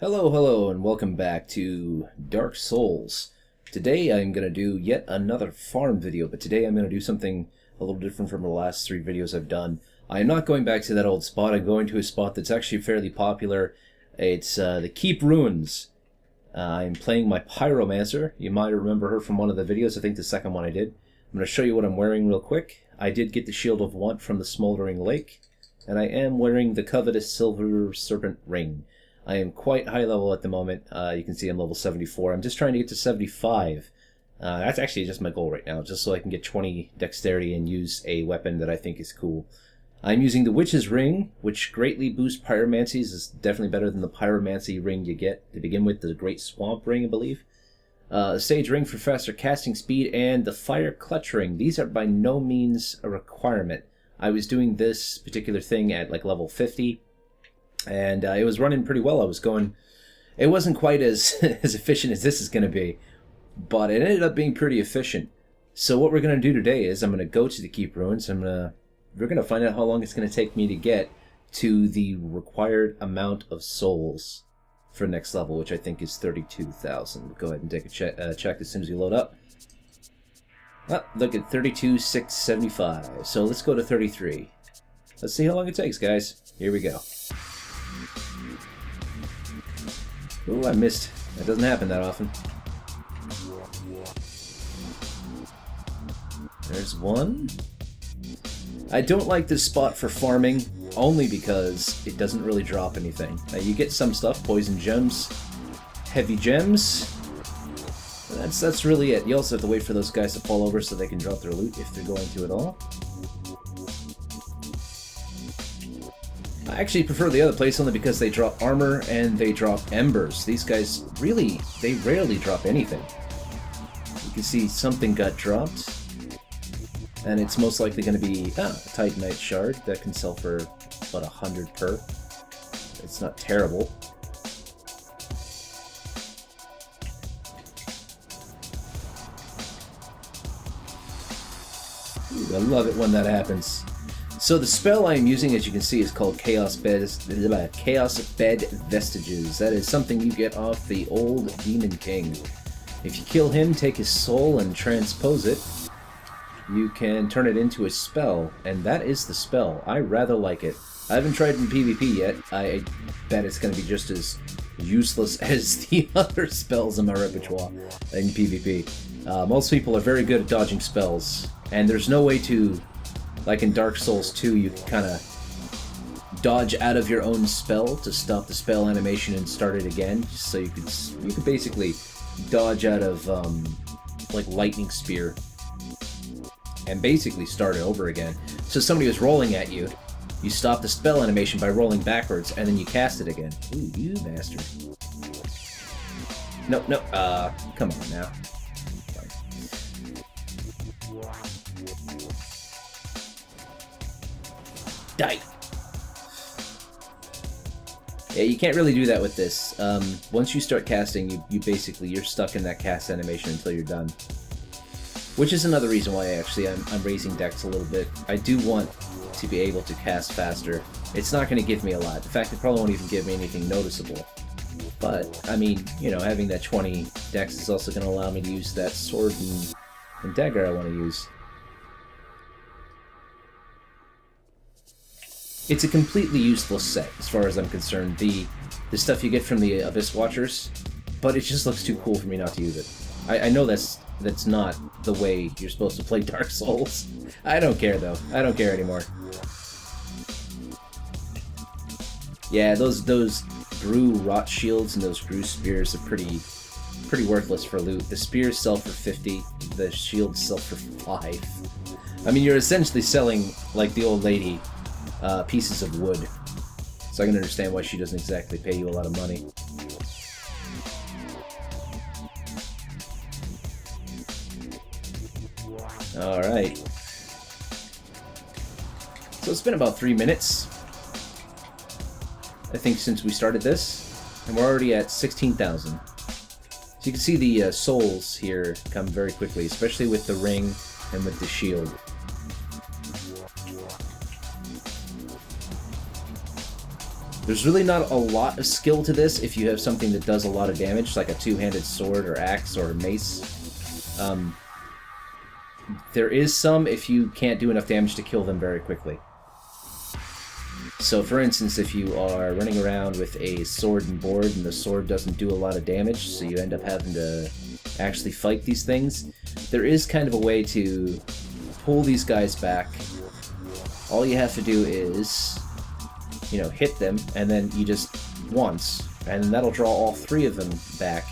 Hello, and welcome back to Dark Souls. Today I'm going to do yet another farm video, but today I'm going to do something a little different from the last three videos I've done. I'm not going back to that old spot. I'm going to a spot that's actually fairly popular. It's the Keep Ruins. I'm playing my Pyromancer. You might remember her from one of the videos, I think the second one I did. I'm going to show you what I'm wearing real quick. I did get the Shield of Want from the Smoldering Lake, and I am wearing the covetous Silver Serpent Ring. I am quite high level at the moment. You can see I'm level 74. I'm just trying to get to 75. That's actually just my goal right now, just so I can get 20 dexterity and use a weapon that I think is cool. I'm using the Witch's Ring, which greatly boosts pyromancies. It's definitely better than the pyromancy ring you get to begin with, the Great Swamp Ring, I believe. Sage Ring for faster casting speed, and the Fire Clutch Ring. These are by no means a requirement. I was doing this particular thing at like level 50. And it was running pretty well. It wasn't quite as as efficient as this is going to be, but it ended up being pretty efficient. So what we're going to do today is I'm going to go to the Keep Ruins. We're going to find out how long it's going to take me to get to the required amount of souls for next level, which I think is 32,000. Go ahead and take a check as soon as you load up. Oh, look at 32,675. So let's go to 33. Let's see how long it takes, guys. Here we go. Ooh, I missed. That doesn't happen that often. There's one. I don't like this spot for farming, only because it doesn't really drop anything. You get some stuff, poison gems, heavy gems. That's really it. You also have to wait for those guys to fall over so they can drop their loot if they're going to at all. I actually prefer the other place only because they drop armor and they drop embers. These guys they rarely drop anything. You can see something got dropped, and it's most likely going to be a Titanite shard that can sell for about 100 per. It's not terrible. Ooh, I love it when that happens. So the spell I am using, as you can see, is called Chaos Bed Vestiges. That is something you get off the old Demon King. If you kill him, take his soul and transpose it, you can turn it into a spell, and that is the spell. I rather like it. I haven't tried it in PvP yet. I bet it's going to be just as useless as the other spells in my repertoire in PvP. Most people are very good at dodging spells, and there's no way to... Like in Dark Souls 2, you can kind of dodge out of your own spell to stop the spell animation and start it again. So you could basically dodge out of like lightning spear and basically start it over again. So somebody was rolling at you, you stop the spell animation by rolling backwards, and then you cast it again. Ooh, you bastard! No, come on now. Die. Yeah, you can't really do that with this. Once you start casting, you're stuck in that cast animation until you're done. Which is another reason why I'm raising dex a little bit. I do want to be able to cast faster. It's not going to give me a lot. In fact, it probably won't even give me anything noticeable. But, I mean, having that 20 dex is also going to allow me to use that sword and dagger I want to use. It's a completely useless set, as far as I'm concerned. The stuff you get from the Abyss Watchers, but it just looks too cool for me not to use it. I know that's not the way you're supposed to play Dark Souls. I don't care, though. I don't care anymore. Yeah, those Brew Rot Shields and those Brew Spears are pretty worthless for loot. The Spears sell for 50, the Shields sell for 5. I mean, you're essentially selling, like the old lady, pieces of wood. So I can understand why she doesn't exactly pay you a lot of money. Alright. So it's been about 3 minutes, I think, since we started this. And we're already at 16,000. So you can see the souls here come very quickly, especially with the ring and with the shield. There's really not a lot of skill to this if you have something that does a lot of damage, like a two-handed sword or axe or mace. There is some if you can't do enough damage to kill them very quickly. So for instance, if you are running around with a sword and board and the sword doesn't do a lot of damage, so you end up having to actually fight these things, there is kind of a way to pull these guys back. All you have to do is, you know, hit them, and then you just once, and that'll draw all three of them back.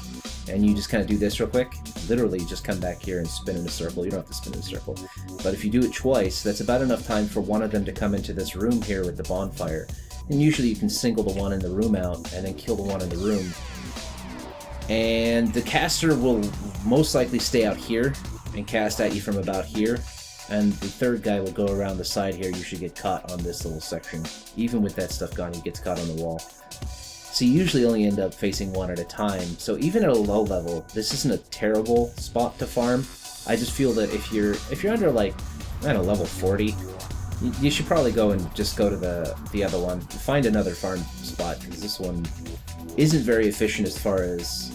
And you just kind of do this real quick. Literally, just come back here and spin in a circle. You don't have to spin in a circle. But if you do it twice, that's about enough time for one of them to come into this room here with the bonfire. And usually you can single the one in the room out and then kill the one in the room. And the caster will most likely stay out here and cast at you from about here. And the third guy will go around the side here. You should get caught on this little section. Even with that stuff gone, he gets caught on the wall. So you usually only end up facing one at a time. So even at a low level, this isn't a terrible spot to farm. I just feel that if you're under, like, I don't know, level 40, you should probably go and just go to the other one. Find another farm spot, because this one isn't very efficient as far as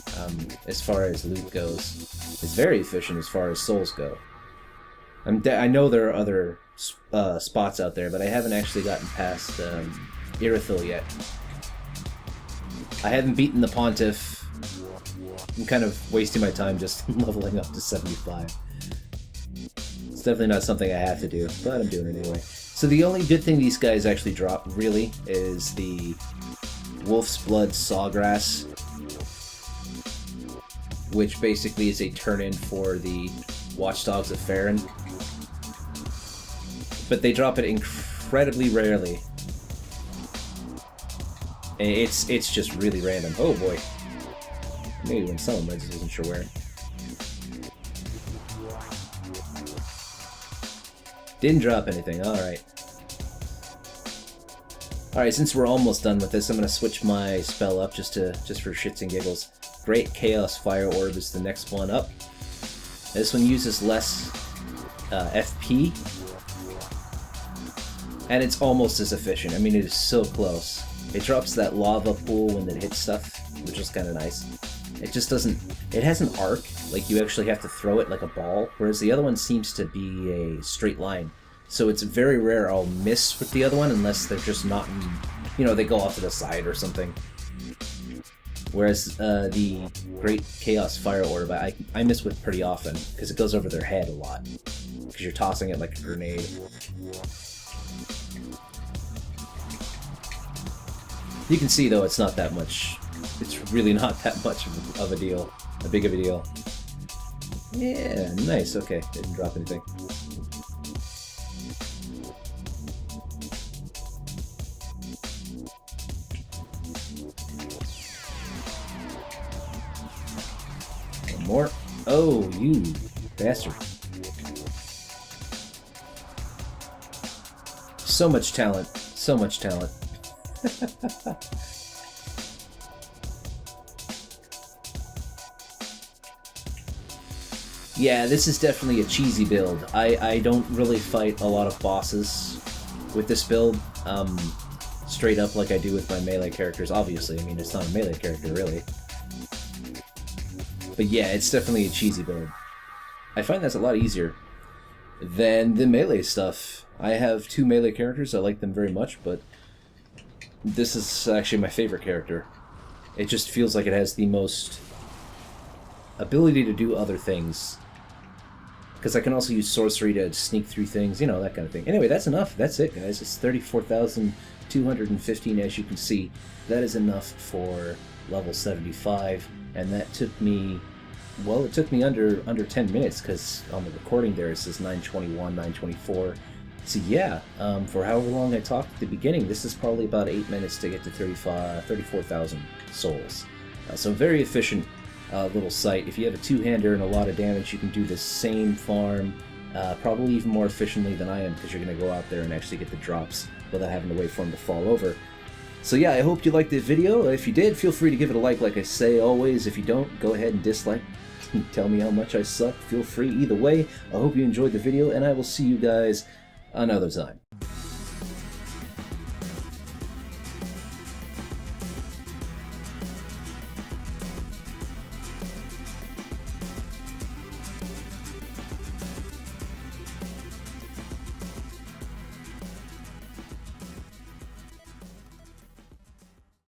loot goes. It's very efficient as far as souls go. I know there are other spots out there, but I haven't actually gotten past Irithyll yet. I haven't beaten the Pontiff. I'm kind of wasting my time just leveling up to 75. It's definitely not something I have to do, but I'm doing it anyway. So the only good thing these guys actually drop, really, is the Wolf's Blood Sawgrass, which basically is a turn-in for the Watchdogs of Farron. But they drop it incredibly rarely. It's just really random. Oh boy. Maybe when some of them, I just wasn't sure where. Didn't drop anything, alright. Alright, since we're almost done with this, I'm gonna switch my spell up just for shits and giggles. Great Chaos Fire Orb is the next one up. This one uses less FP. And it's almost as efficient. I mean, it is so close. It drops that lava pool when it hits stuff, which is kind of nice. It just doesn't... It has an arc, like you actually have to throw it like a ball, whereas the other one seems to be a straight line. So it's very rare I'll miss with the other one unless they're just not in... You know, they go off to the side or something. Whereas the Great Chaos Fire Orb, I miss with pretty often, because it goes over their head a lot. Because you're tossing it like a grenade. You can see, though, it's not that much. It's really not that much of a deal. A big of a deal. Yeah, nice. Okay, didn't drop anything. One more. Oh, you bastard. So much talent. So much talent. Yeah, this is definitely a cheesy build. I don't really fight a lot of bosses with this build, straight up like I do with my melee characters, obviously. I mean, it's not a melee character, really. But yeah, it's definitely a cheesy build. I find that's a lot easier than the melee stuff. I have two melee characters, I like them very much, but this is actually my favorite character. It just feels like it has the most ability to do other things. Because I can also use sorcery to sneak through things, you know, that kind of thing. Anyway, that's enough. That's it, guys. It's 34,215, as you can see. That is enough for level 75, and that took me... Well, it took me under 10 minutes, because on the recording there it says 9:21, 9:24. So yeah, for however long I talked at the beginning, this is probably about 8 minutes to get to 34,000 souls. So very efficient little site. If you have a two-hander and a lot of damage, you can do the same farm, probably even more efficiently than I am, because you're going to go out there and actually get the drops without having to wait for them to fall over. So yeah, I hope you liked the video. If you did, feel free to give it a like I say always. If you don't, go ahead and dislike. Tell me how much I suck. Feel free either way. I hope you enjoyed the video, and I will see you guys another time.